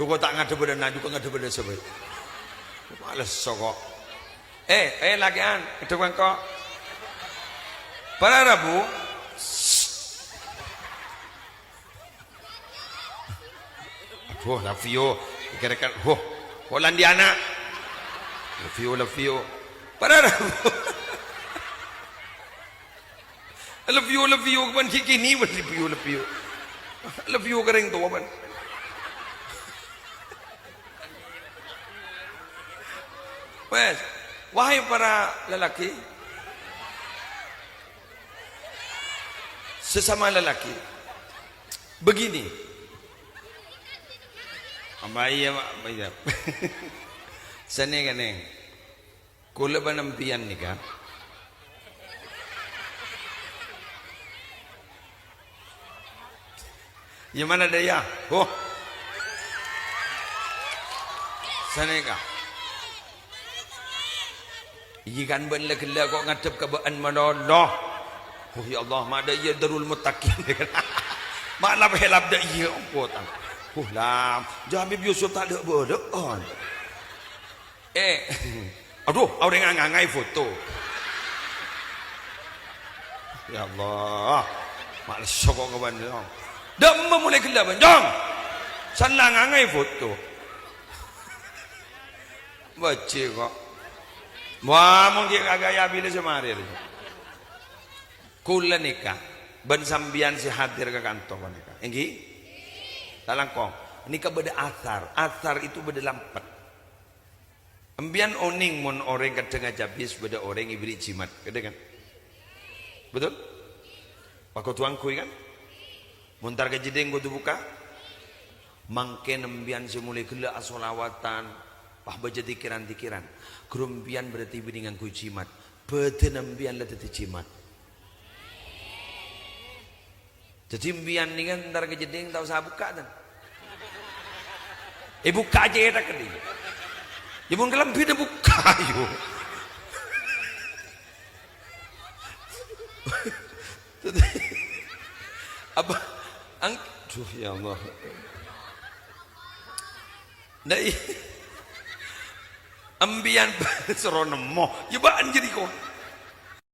Lu kok tak ngadep pada naju kok ngadep pada sebut. Males sokok. Lagian itu kan kok. Para Rabu. Love you. Kira-kira, Hollandiana. Love you. Para Rabu. Love you. Kapan kini love you. Love you kering tu kapan. Wes, wahai para lelaki, sesama lelaki, begini. Amaya. Sene kaneng, kula banampian nikah. Yang mana daya? Sene kah? Ikan benda kela kok ngadep ke baan manoloh. Ya Allah, mak ada ia darul mutakin. Mak lap helap dak ia angkotan. Lam, Habib Yusuf tak ada bodoh. Aduh, orang ngangai foto. Ya Allah, mak sokok ke banda. Dak memulai kela banjang. Sanlang ngangai foto. Baca kok. Wah, mungkin agak ya bila semari. Kula nikah, ben sambian si hadir ke kantor nikah. Enggi? Talangkong. Nikah beda asar itu beda lampat. Embian oning mon orang kadang ajabis beda orang ibri jimat, kadang kan? Betul? Pakau tuang kui kan? Muntar ke jedeng gua buka. Mangken embian semulai gila asolawatan. Pah baca tikiran-tikiran. Kerumpian berarti dengan ku jimat. Betenambian lah teti jimat. Jadi mbian ni kan ntar kejeding tahu saya buka kan. Buka aja ya tak keding. Ya mun kelam bina buka yo. Apa duh ya Allah. Ambian serono moh, ya baan jadi kau.